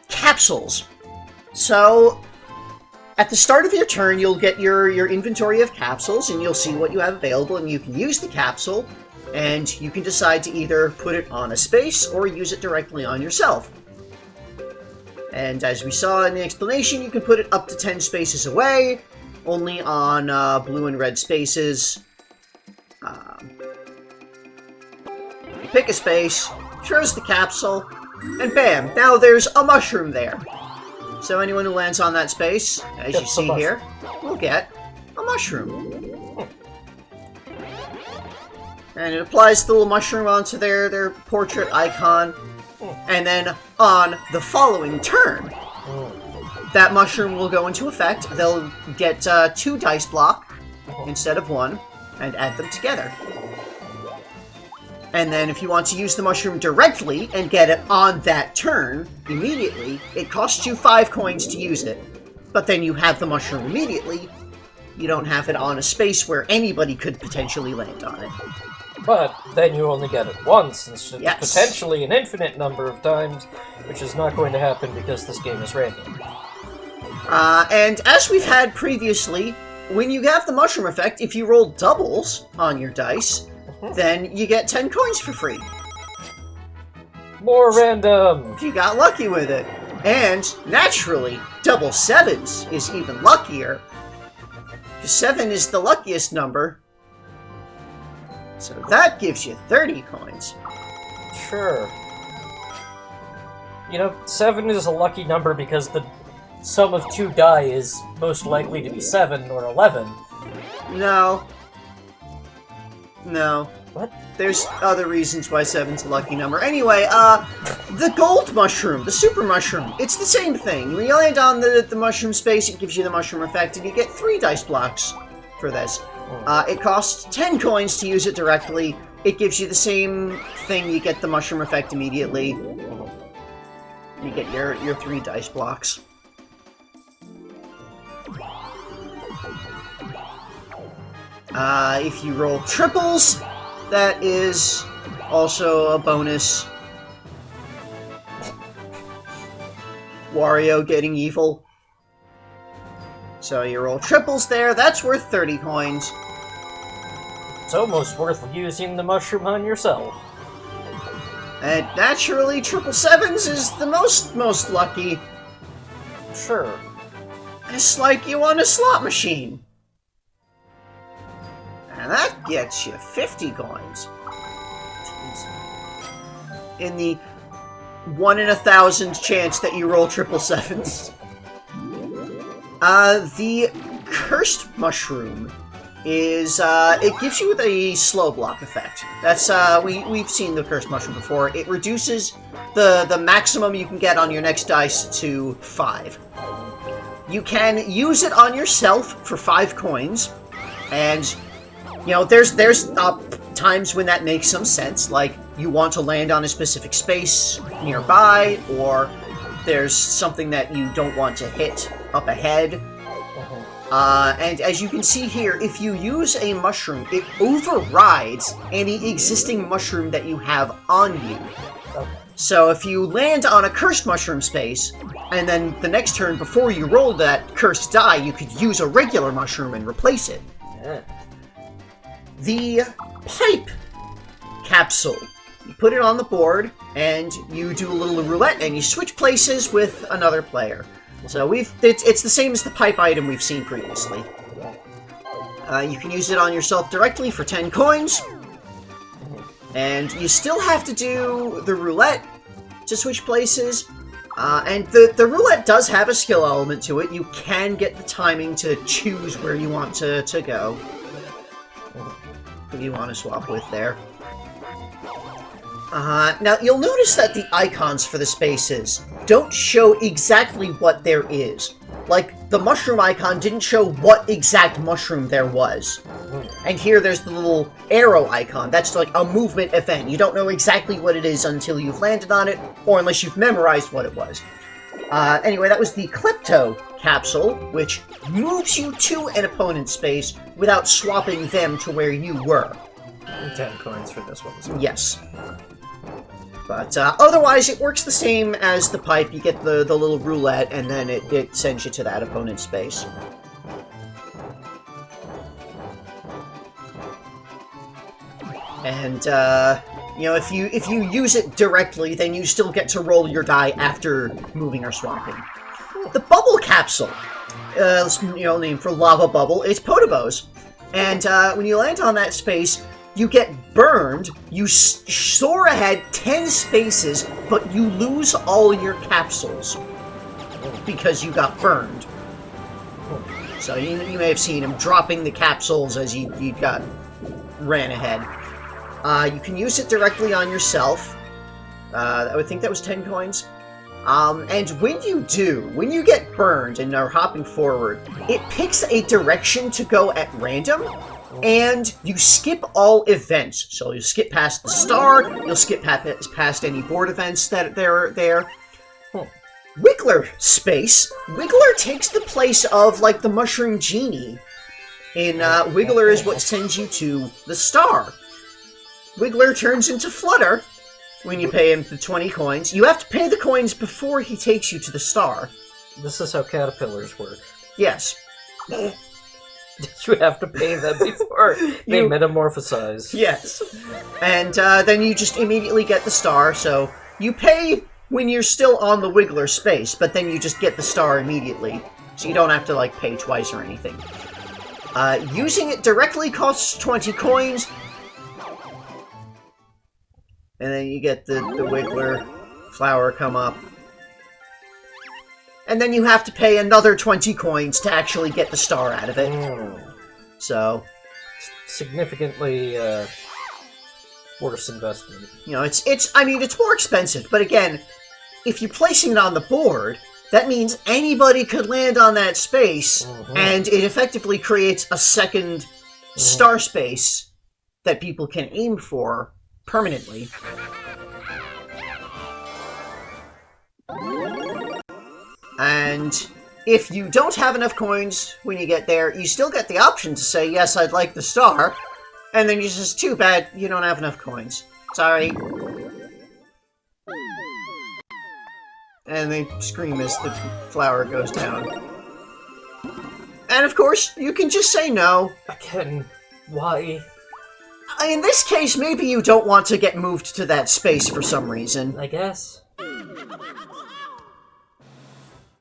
Capsules. So, at the start of your turn, you'll get your inventory of capsules, and you'll see what you have available, and you can use the capsule, and you can decide to either put it on a space or use it directly on yourself. And as we saw in the explanation, you can put it up to 10 spaces away, only on blue and red spaces. You pick a space, throws the capsule, and bam, now there's a mushroom there. So anyone who lands on that space, as you see here, will get a mushroom. And it applies the little mushroom onto their portrait icon. And then on the following turn, that mushroom will go into effect. They'll get 2 dice block instead of 1, and add them together. And then if you want to use the mushroom directly and get it on that turn, immediately, it costs you 5 coins to use it. But then you have the mushroom immediately. You don't have it on a space where anybody could potentially land on it. But then you only get it once, instead of potentially an infinite number of times, which is not going to happen because this game is random. And as we've had previously, when you have the mushroom effect, if you roll doubles on your dice, then you get 10 coins for free. More random! You got lucky with it. And, naturally, double 7s is even luckier. 7 is the luckiest number. So that gives you 30 coins. Sure. You know, 7 is a lucky number because the sum of 2 die is most likely to be 7 or 11. No. No. What? There's other reasons why 7's a lucky number. Anyway, the gold mushroom, the super mushroom, it's the same thing. When you land on the mushroom space, it gives you the mushroom effect, and you get 3 dice blocks for this. It costs 10 coins to use it directly. It gives you the same thing. You get the mushroom effect immediately. You get your 3 dice blocks. If you roll triples, that is also a bonus. Wario getting evil. So you roll triples there, that's worth 30 coins. It's almost worth using the mushroom on yourself. And naturally, triple 7s is the most lucky. Sure. It's like you won a slot machine. And that gets you 50 coins. Jeez. In the 1 in 1,000 chance that you roll triple 7s. The cursed mushroom is, it gives you a slow block effect. That's, we've seen the cursed mushroom before. It reduces the maximum you can get on your next dice to 5. You can use it on yourself for 5 coins, and, you know, there's times when that makes some sense, like you want to land on a specific space nearby, or there's something that you don't want to hit up ahead. And as you can see here, if you use a mushroom, it overrides any existing mushroom that you have on you. So if you land on a cursed mushroom space, and then the next turn before you roll that cursed die, you could use a regular mushroom and replace it. The pipe capsule. You put it on the board, and you do a little roulette, and you switch places with another player. So it's the same as the pipe item we've seen previously. You can use it on yourself directly for 10 coins. And you still have to do the roulette to switch places. And the roulette does have a skill element to it. You can get the timing to choose where you want to go. Who you want to swap with there. Now, you'll notice that the icons for the spaces don't show exactly what there is. Like, the mushroom icon didn't show what exact mushroom there was. And here there's the little arrow icon. That's like a movement event. You don't know exactly what it is until you've landed on it, or unless you've memorized what it was. Anyway, that was the Klepto capsule, which moves you to an opponent's space without swapping them to where you were. 10 coins for this one as well. Yes. But otherwise, it works the same as the pipe. You get the little roulette, and then it sends you to that opponent's space. And, you know, if you use it directly, then you still get to roll your die after moving or swapping. The bubble capsule, named for lava bubble, it's Potobos. And when you land on that space, you get burned, you soar ahead 10 spaces, but you lose all your capsules because you got burned. So you may have seen him dropping the capsules as he ran ahead. You can use it directly on yourself. I would think that was 10 coins. And when you get burned and are hopping forward, it picks a direction to go at random, and you skip all events. So you'll skip past the star, you'll skip past any board events that are there. Wiggler space. Wiggler takes the place of, like, the Mushroom Genie. Wiggler is what sends you to the star. Wiggler turns into Flutter when you pay him the 20 coins. You have to pay the coins before he takes you to the star. This is how caterpillars work. Yes. You have to pay them before they metamorphosize. Yes. And then you just immediately get the star, so you pay when you're still on the Wiggler space, but then you just get the star immediately, so you don't have to, like, pay twice or anything. Using it directly costs 20 coins, and then you get the Wiggler flower come up. And then you have to pay another 20 coins to actually get the star out of it. So... significantly, worse investment. You know, it's more expensive, but again, if you're placing it on the board, that means anybody could land on that space, and it effectively creates a second star space that people can aim for permanently. And if you don't have enough coins when you get there, you still get the option to say, yes, I'd like the star, and then you just, too bad, you don't have enough coins. Sorry. And they scream as the flower goes down. And of course, you can just say no. Again, why? In this case, maybe you don't want to get moved to that space for some reason. I guess.